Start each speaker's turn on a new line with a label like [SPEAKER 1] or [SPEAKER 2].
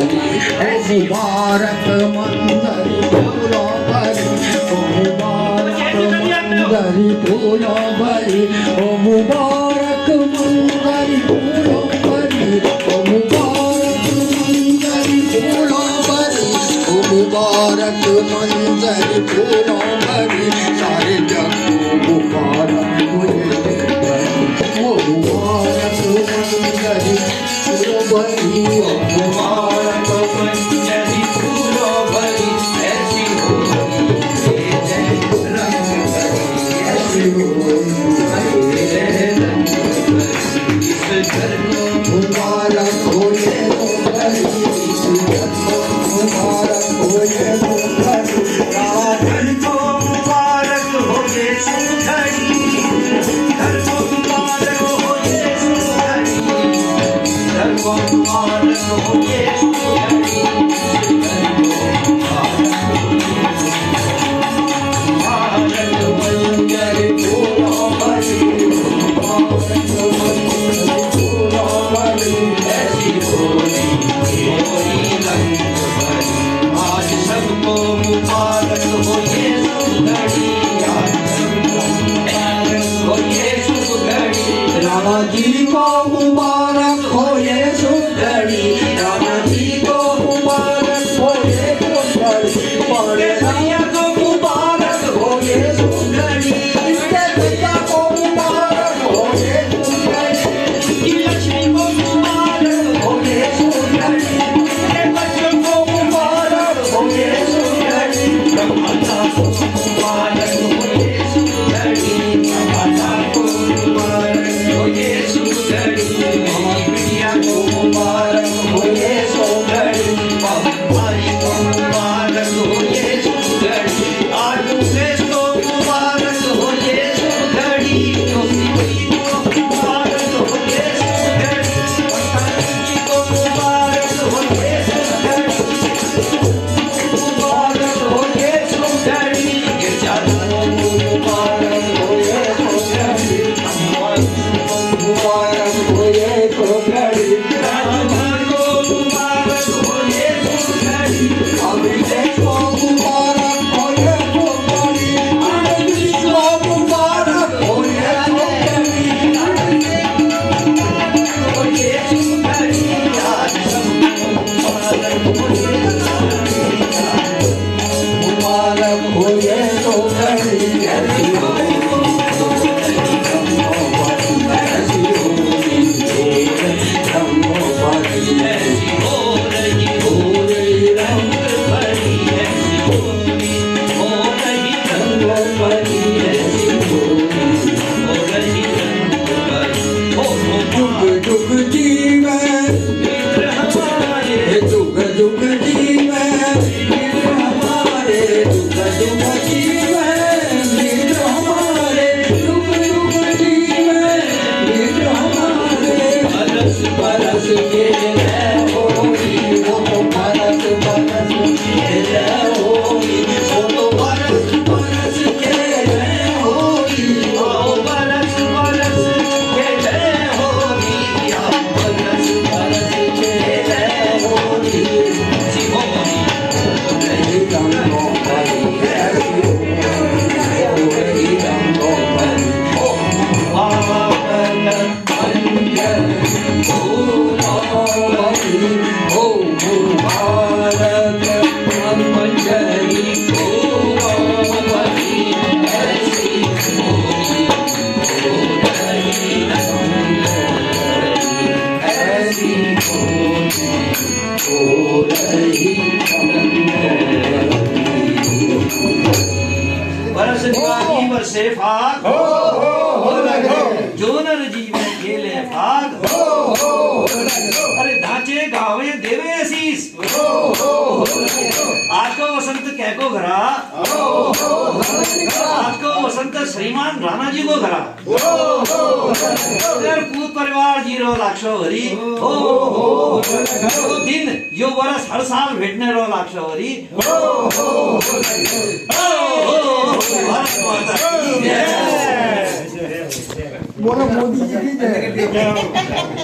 [SPEAKER 1] भरी ओ मुबारक मंजरी फूलों भरी ओ मुबारक मंजरी फूलों भरी ओ मुबारक मंजरी फूलों भरी ओ मुबारक मंजरी फूलों भरी ओ मुबारक मंजरी फूलों भरी सारे जग को मुबारक मुझे ओ मुबारक मंजरी फूलों भरी ओ मुबारक मंजरी फूलों भरी ऐसी होली रंग भरी ऐसी होली रंग भरी इस घर को मुबारक हो ये तो भरी इस घर को मुबारक हो ये तो भरी घर को मुबारक हो ये सुधरी घर को मुबारक हो ये सुधरी घर को मुबारक हो ये सुधरी मुबारक मंजर फूलों भरी मुबारक मंजर फूलों भरी ऐसी होली रंग भरी आज सबको मुबारक हो ये सुधरी आज सबको मुबारक हो ये सुधरी राणा जी को मुबारक हो ये सुधरी राणा जी को मुबारक हो ये सुधरी बड़े भैया को मुबारक हो ये सुधरी इसके भैया को मुबारक हो ये सुधरी लक्ष्मी को मुबारक हो ये सुधरी बच्चों को मुबारक हो ये सुधरी ब्रह्माता को मुबारक हो ये सुधरी ब्रह्माता को मुबारक हो ये सुधरी बिटिया को मुबारक हो ये सुधरी भाई को मुबारक हो ये सुधरी आलू देश को मुबारक हो ये सुधरी दोस्ती को मुबारक हो ये सुधरी पंडित को मुबारक हो ये सुधरी मुबारक हो ये सुधरी गिरजादारों को मुबारक हो ये सुधरी मुबारक हो ये सुधरी राजभर को मुबारक हो ये सुधरी अभिषेक को मुबारक हो ये सुधरी आनंद को मुबारक हो ये सुधरी हो ये सुधरी आज सबको मुबारक हो ये सुधरी मुबारक हो ये सुधरी ऐसी होली ऐसी होली रंगों भरी ऐसी हो रही रंग भरी ऐसी होली हो रही रंगों भरी ऐसी होली हो रही रंग भरी जुग जुग जीवे मित्र हमारे जुग जुग जीवे मित्र हमारे जुग जुग जीवे मित्र हमारे जुग जुग जीवे मित्र हमारे बरस बरस के रह होली वो तो बरस बरस के रह होली वो तो बरस बरस के रह होली वो बरस बरस के रह होली या बरस बरस के रह होली ऐसी होली रही रंगों भरी ऐसी हो रही रंगों भरी ओ मुबारक मंजर फूलों भरी ओ मुबारक मंजरी फूलों भरी ऐसी होली हो रही रंगों भरी ऐसी होली हो रही रंगों भरी बरस निवासी बरसे फाग हो जो नर जीवन खेले फाग हो अरे ढांचे गावे देवे आशीष आज को वसंत कहको घरा आज को वसंत श्रीमान राणा जी को घरा पूत परिवार जीरो लाक्षो हरी हो दिन यो वर्ष हर साल भेटने रो लाक्षो हरी
[SPEAKER 2] बोलो मोदी जी की जय।